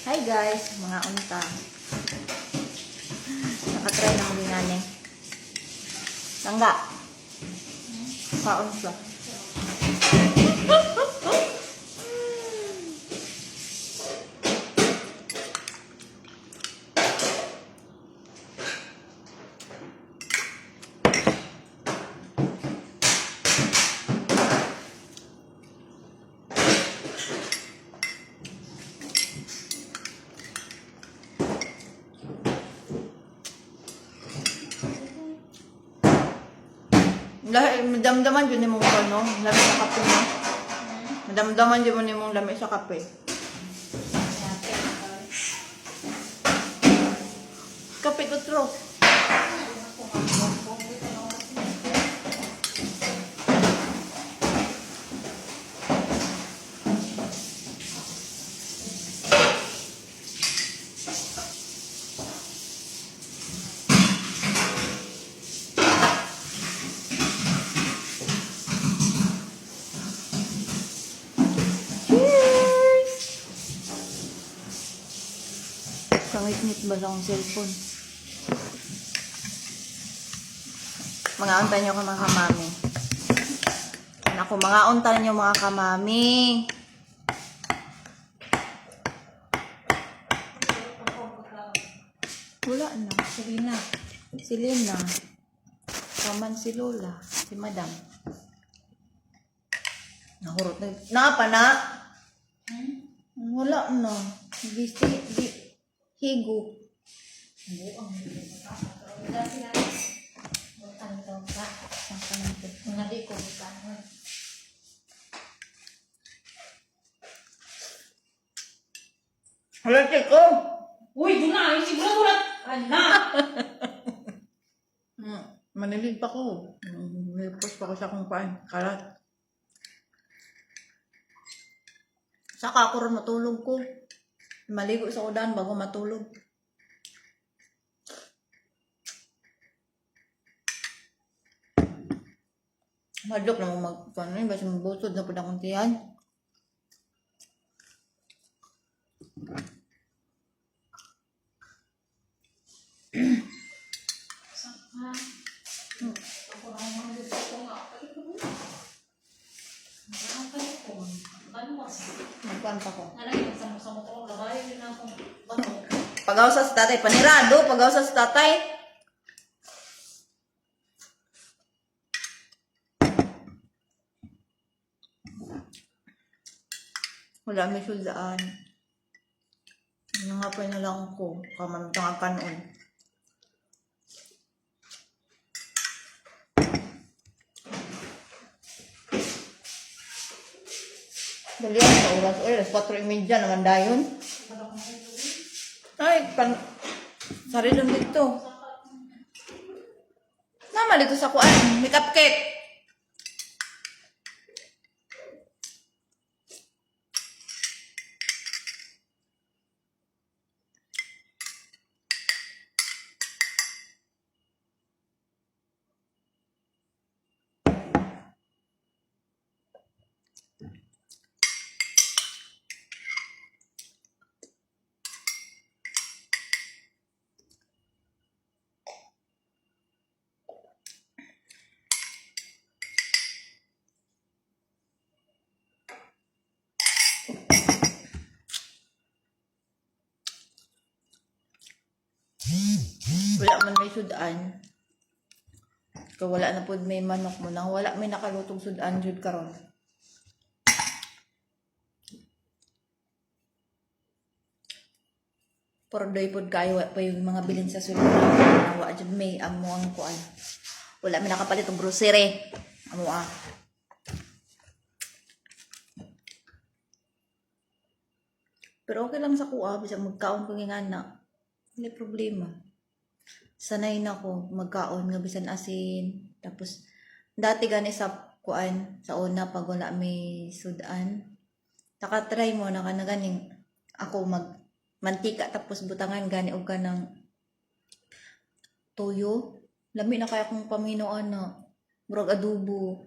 Hi guys, mga unta. Nakatry na muli nani. Tangga. Kaunta. Madamdaman yun mong ano, lami sa kape mo. Madamdaman yun mong lami sa kape. Kape tutro. Pangit-ngit ba sa akong cellphone? Mga unta nyo mga kamami. Ako, mga unta nyo mga kamami. Wala na. Si Lina. Kaman si Lola. Si Madam. Nahurot na. Napa na? Wala na. Higo. Hala, Chico! Uy, doon na! Siguro ulat! Anak! Manilig pa ko. Post pa ko sa kung paan. Karat. Saka ako rin matulog ko. Maligo sa udan bago matulog. Madok na mo mag-ano yun. Basta magbutod na po na kuntihan. Saka. Ako na mga dito ko nga. Nagpanta ko. Nalagyan sa motor. Lagay yun na akong bato. Pag-awsa sa tatay. Panirado. Pag-awsa sa tatay. Wala may suldaan. Ano nga pa na lang ko. Kamamtang kanon. Dali ang sa oras. Oras 4:30 naman dayon. Ay, sari lang dito. Nama dito sa kuan. May cupcake. Wala man may sudan. Kaya wala na po may manok mo nang wala may nakalutong sudan jud karon. Pordoy pod kayo pa yung mga bilin sa sulod. Wala jud may amo ang kuan. Wala may nakapalit og grocery. Amo Pero okay lang sa kuha bisag magkaon ko ngana. Hindi problema. Sanay na ko magkaon nga bisan asin. Tapos dati gani sa kuan sa una pag wala may sudan. Taka-try mo na ganing ako mantika tapos butangan gani og kanang toyo. Lami na kaya kong paminoan na murag adobo.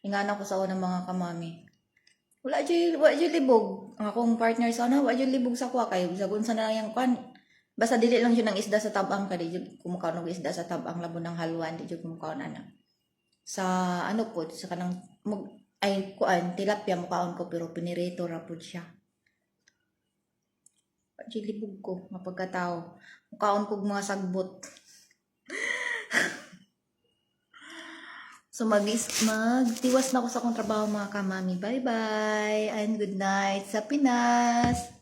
Ingana ko sa una mga kamami. Wala dyan libog. Ang akong partner sana, wala dyan libog sa kuha kayo. Sagun sa na lang yung kwan. Basta dili lang yun ng isda sa tabang ka. Di dyan kumakaon ng isda sa tabang. Labo ng haluan. Di dyan kumakaon na. Sa ano po, sa kanang, ay kuan, tilapia mukaon ko pero pinirito ra po siya. Wala dyan libog ko, mga pagkatao. Mukaon ko mga sagbot. So magtiwas na ako sa akong trabaho mga kamami. Bye-bye and good night sa Pinas.